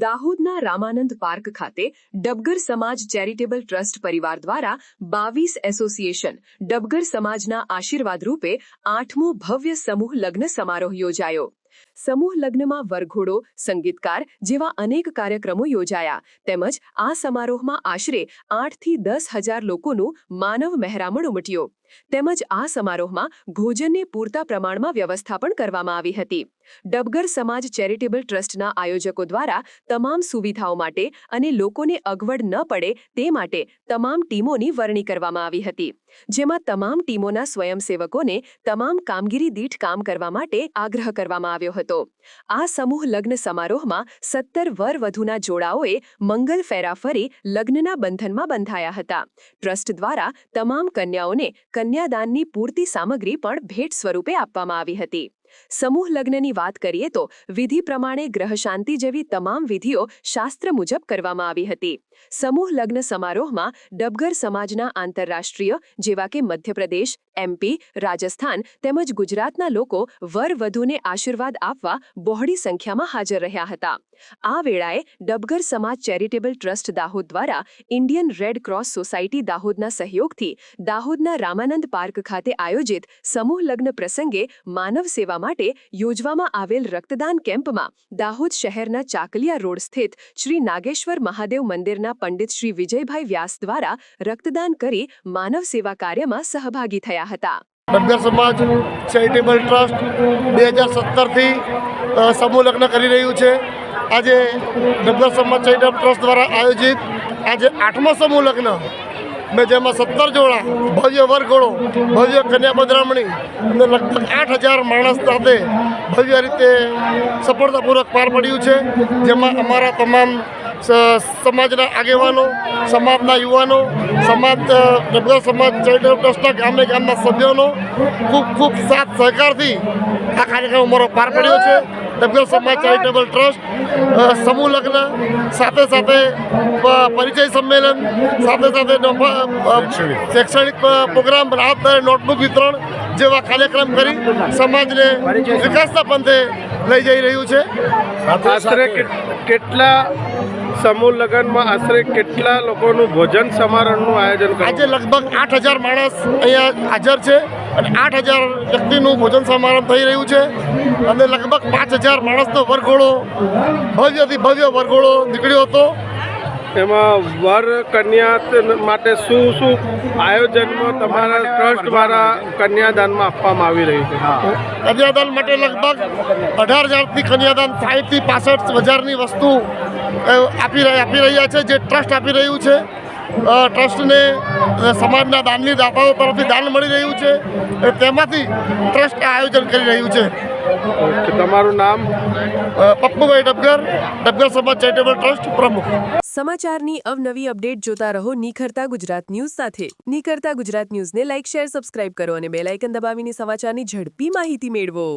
દાહોદના રામાનંદ પાર્ક ખાતે ડબગર સમાજ ચેરિટેબલ ટ્રસ્ટ પરિવાર દ્વારા 22 એસોસિએશન ડબગર સમાજના આશીર્વાદ રૂપે 8મો ભવ્ય સમૂહ લગ્ન સમારોહ યોજાયો। સમૂહ લગ્નમાં વરઘોડો, સંગીતકાર જેવા અનેક કાર્યક્રમો યોજાયા તેમજ આ સમારોહમાં આશરે 8 થી 10 હજાર લોકોનું માનવ મહેરામણ ઉમટ્યો તેમજ આ સમારોહમાં ભોજનની પૂરતા પ્રમાણમાં વ્યવસ્થા પણ કરવામાં આવી હતી। ડબગર સમાજ ચેરિટેબલ ટ્રસ્ટના આયોજકો દ્વારા તમામ સુવિધાઓ માટે અને લોકોને અગવડ ન પડે તે માટે તમામ ટીમોની વરણી કરવામાં આવી હતી, જેમાં તમામ ટીમોના સ્વયંસેવકોને તમામ કામગીરી દીઠ કામ કરવા માટે આગ્રહ કરવામાં આવ્યો હતો। આ સમૂહ લગ્ન સમારોહમાં 17 વર-વધુના જોડાઓએ મંગલ ફેરા ફરી લગ્નના બંધનમાં બંધાયા હતા। ટ્રસ્ટ દ્વારા તમામ કન્યાઓને કન્યાદાનની પૂરતી સામગ્રી પણ ભેટ સ્વરૂપે આપવામાં આવી હતી। સમૂહ લગ્નની વાત કરીએ તો વિધિ પ્રમાણે ગ્રહ શાંતિ જેવી તમામ વિધિઓ શાસ્ત્ર મુજબ કરવામાં આવી હતી। સમૂહ લગ્ન સમારોહમાં ડબગર સમાજના આંતરરાષ્ટ્રીય જેવા કે મધ્યપ્રદેશ, MP, રાજસ્થાન તેમજ ગુજરાતના લોકો વર-વધુને આશીર્વાદ આપવા બહોળી સંખ્યામાં હાજર રહ્યા હતા। આ વેળાએ ડબગર સમાજ ચેરિટેબલ ટ્રસ્ટ દાહોદ દ્વારા ઇન્ડિયન રેડ ક્રોસ સોસાયટી દાહોદના સહયોગથી દાહોદના રામાનંદ પાર્ક ખાતે આયોજિત સમૂહ લગ્ન પ્રસંગે માનવ સેવા માટે યોજવામાં આવેલ રક્તદાન કેમ્પમાં દાહોદ શહેરના ચાકલિયા રોડ સ્થિત શ્રી નાગેશ્વર મહાદેવ મંદિરના પંડિત શ્રી વિજયભાઈ વ્યાસ દ્વારા રક્તદાન કરી માનવ સેવા કાર્યમાં સહભાગી થયા હતા। ડબગર સમાજ ચેરિટેબલ ટ્રસ્ટ 2017થી સમૂહ લગ્ન કરી રહ્યું છે। આજે ડબગર સમાજ ચેરિટેબલ ટ્રસ્ટ દ્વારા આયોજિત આજે 8મો સમૂહ લગ્ન જેમાં 17 જોડા, ભવ્ય વરઘોડો, ભવ્ય કન્યા પધરામણી અને લગભગ 8,000 માણસ સાથે ભવ્ય રીતે સફળતાપૂર્વક પાર પડ્યું છે, જેમાં અમારા તમામ સમાજના આગેવાનો, સમાજના યુવાનો, ડબગર સમાજ ચેરિટેબલ ટ્રસ્ટના ગામના સભ્યોનો ખૂબ સાથ સહકારથી આ કાર્યક્રમ અમારો પાર પડ્યો છે। ડબગર સમાજ ચેરિટેબલ ટ્રસ્ટ સમૂહ લગ્ન સાથે પરિચય સંમેલન સાથે શૈક્ષણિક પ્રોગ્રામ, રાહત નોટબુક વિતરણ જેવા કાર્યક્રમ કરી સમાજને વિકાસના પંથે લઈ જઈ રહ્યું છે। આશરે કેટલા સમૂહ લગ્નમાં આશરે કેટલા લોકોનું ભોજન સમારોહનું આયોજન કર્યું? આજે લગભગ 8,000 માણસ અહીંયા હાજર છે અને 8,000 વ્યક્તિનું ભોજન સમારંભ થઈ રહ્યું છે અને લગભગ 5,000 માણસનો વરઘોડો, ભવ્યથી ભવ્ય વરઘોડો નીકળ્યો હતો। એમાં વર કન્યા માટે શું આયોજનમાં તમારા ટ્રસ્ટ દ્વારા કન્યાદાનમાં આપવામાં આવી રહ્યું છે? કન્યાદાન માટે લગભગ 18,000થી કન્યાદાન 60થી 65,000ની વસ્તુ આપી રહ્યા છે, જે ટ્રસ્ટ આપી રહ્યું છે। ટ્રસ્ટને સમાજના દાનની દાતાઓ તરફથી દાન મળી રહ્યું છે, તેમાંથી ટ્રસ્ટ આયોજન કરી રહ્યું છે। તમારું નામ? પપ્પુભાઈ ડબગર, ડબગર સમાજ ચેરિટેબલ ટ્રસ્ટ પ્રમુખ। સમાચારની અવનવી અપડેટ જોતા રહો નિખરતા ગુજરાત ન્યૂઝ સાથે। નિખરતા ગુજરાત ન્યૂઝને લાઇક, શેર, સબસ્ક્રાઇબ કરો અને બેલ આઇકન દબાવીને સમાચારની ઝડપી માહિતી મેળવો।